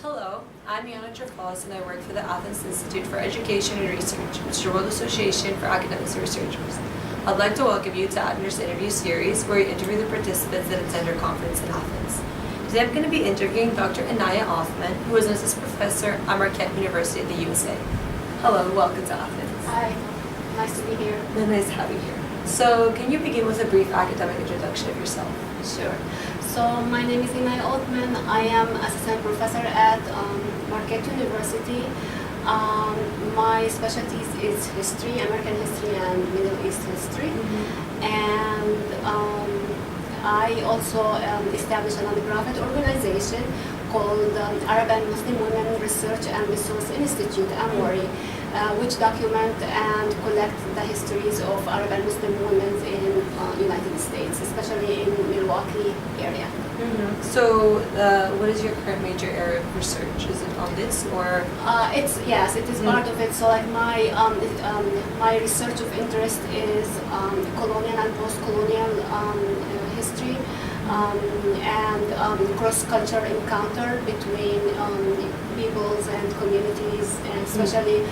Hello, I'm Yana Trifos and I work for the Athens Institute for Education and Research, which is a world association for academics and researchers. I'd like to welcome you to Abner's interview series, where we interview the participants that attend our conference in Athens. Today I'm going to be interviewing Dr. Enaya Othman, who is an assistant professor at Marquette University in the USA. Hello, welcome to Athens. Hi, nice to be here. Nice to have you here. So, can you begin with a brief academic introduction of yourself? Sure. So my name is Enaya Othman. I am assistant professor at Marquette University. My specialty is history, American history and Middle East history. And I also established a nonprofit organization called Arab and Muslim Women Research and Resource Institute, AMWORI, which document and collect the histories of Arab and Muslim women in United States, especially in Milwaukee area. So, what is your current major area of research? Is it on this or? Yes, it is part of it. So, like my research of interest is colonial and post-colonial history. And cross-cultural encounter between peoples and communities, and especially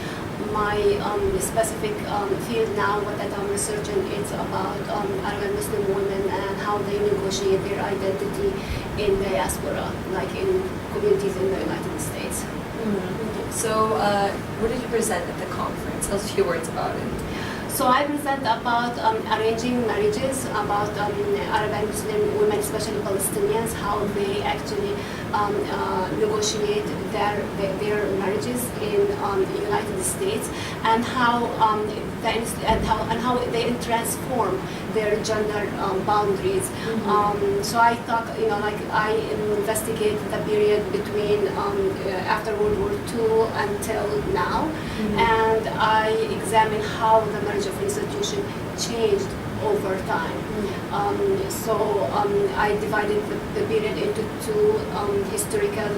my specific field now that I'm researching is about Arab and Muslim women and how they negotiate their identity in diaspora, like in communities in the United States. So, what did you present at the conference? Tell us a few words about it. So I present about arranging marriages, about Arab and Muslim women, especially Palestinians, how they actually negotiate their marriages in the United States, and how they transform their gender boundaries. So I talk, I investigate the period between after World War II until now, and I examine how the marriage of institution changed over time. I divided the period into two historical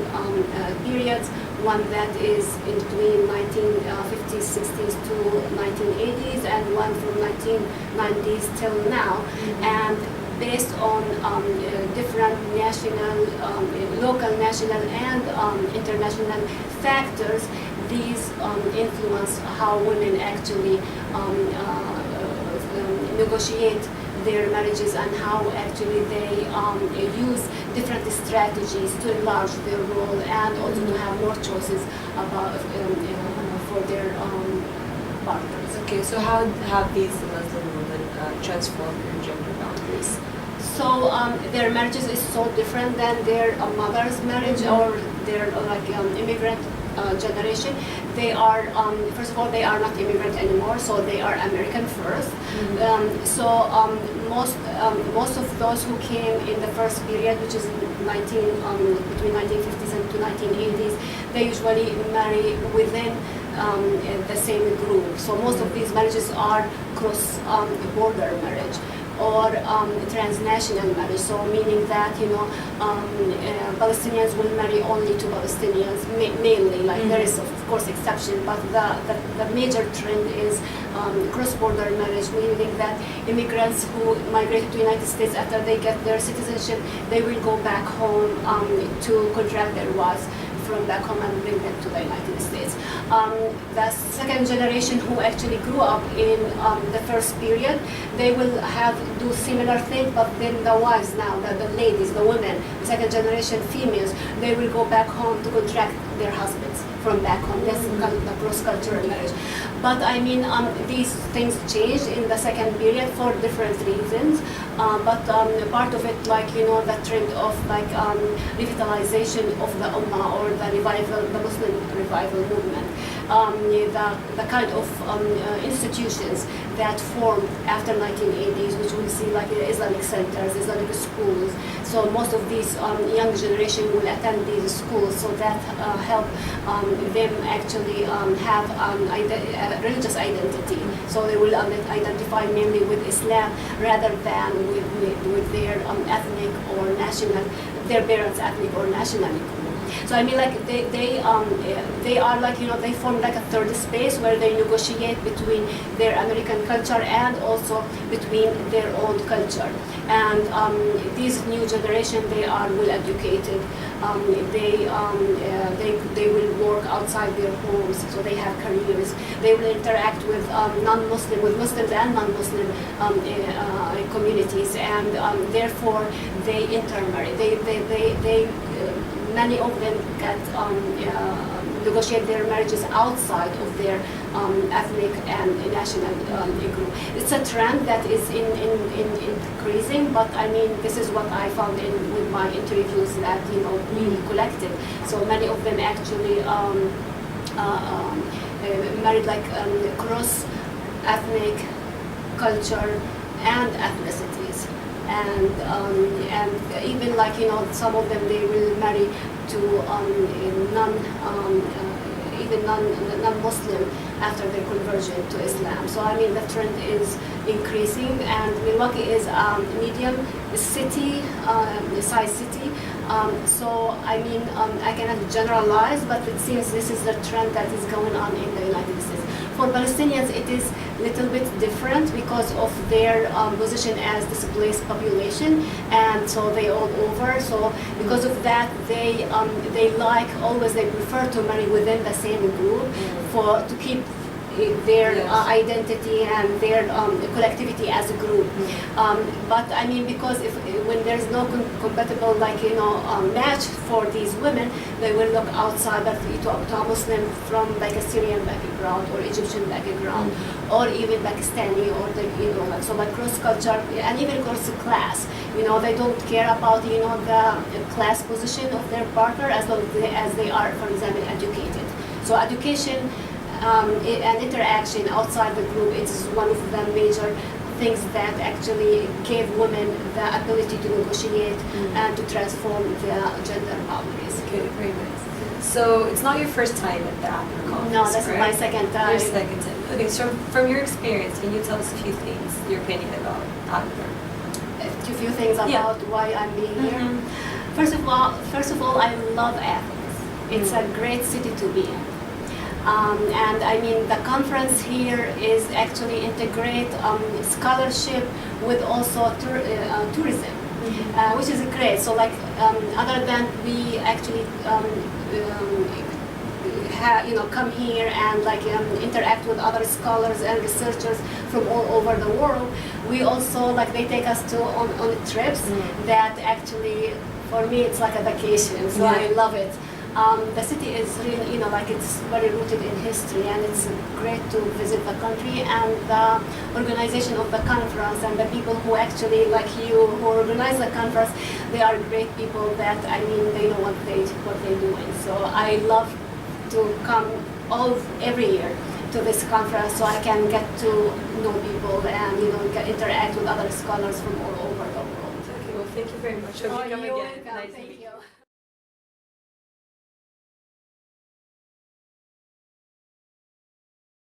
periods. One that is in between 1950s, 60s to 1980s, and one from 1990s till now. And based on different national, local, national, and international factors, these influence how women actually negotiate their marriages and how actually they use different strategies to enlarge their role and also to have more choices about for their partners. Okay, so how have these Muslim women transformed their gender boundaries? So their marriages is so different than their mother's marriage or their immigrant generation. They are first of all, they are not immigrant anymore, so they are American first. Most of those who came in the first period, which is between 1950s and to 1980s, they usually marry within the same group. So most of these marriages are cross-border marriage or transnational marriage, so meaning that Palestinians will marry only to Palestinians mainly. There is of course exception, but the major trend is cross-border marriage, meaning that immigrants who migrate to the United States after they get their citizenship, they will go back home to contract their wives from back home and bring them to the United States. The second generation who actually grew up in the first period, they will do similar thing, but then the wives now, the ladies, the women, the second generation females, they will go back home to contract their husbands from back home. That's the cross-cultural marriage. But I mean, these things changed in the second period for different reasons. But part of it, the trend of revitalization of the Ummah or the revival, the Muslim revival movement, the kind of institutions that formed after 1980s, which we see like Islamic centers, Islamic schools. So most of these young generation will attend these schools, so that help them actually have religious identity. So they will identify mainly with Islam rather than with their ethnic or national, their parents' ethnic or national group. So I mean, like they are like, you know, they form like a third space where they negotiate between their American culture and also between their own culture. And these new generation, they are well educated. They will work outside their homes, so they have careers. They will interact with non-Muslim, with Muslims and non-Muslim communities, and therefore they intermarry. Many of them get negotiate their marriages outside of their ethnic and national group. It's a trend that is increasing, but I mean, this is what I found with my interviews that, you know, we collected. So many of them actually married like cross-ethnic culture and ethnicities. And even like, you know, some of them, they will marry to non-Muslim after their conversion to Islam. So I mean, the trend is increasing, and Milwaukee is a medium city, size city. So I mean, I cannot generalize, but it seems this is the trend that is going on in the United States. For Palestinians, it is a little bit different because of their position as displaced population, and so they all over. So because of that, they like always, they prefer to marry within the same group to keep their identity and their collectivity as a group. But I mean, because when there's no compatible, like, you know, match for these women, they will look outside to a Muslim from like a Syrian background or Egyptian background, or even Pakistani, or the, you know, like, so like cross culture and even cross class. You know, they don't care about, you know, the class position of their partner as long as they are, for example, educated. So education and interaction outside the group, it is one of the major things that actually gave women the ability to negotiate and to transform the gender boundaries. Okay, very nice. So it's not your first time at the Othman conference, No, that's correct? my second time. Your second time. Okay, so from your experience, can you tell us a few things, your opinion about Othman? A few things about why I'm being here. First of all, I love Athens. It's a great city to be in. And I mean, the conference here is actually integrate scholarship with also tourism, which is great. So like, other than we actually you know, come here and like interact with other scholars and researchers from all over the world, we also like, they take us to on trips that actually, for me, it's like a vacation. So I love it. The city is really, you know, like, it's very rooted in history, and it's great to visit the country, and the organization of the conference and the people who actually, like you, who organize the conference, they are great people that, I mean, they know what they're doing. So I love to come every year to this conference, so I can get to know people and, you know, interact with other scholars from all over the world. Okay, well, thank you very much. Hope you come You're again. welcome. Nice to Thank meet you.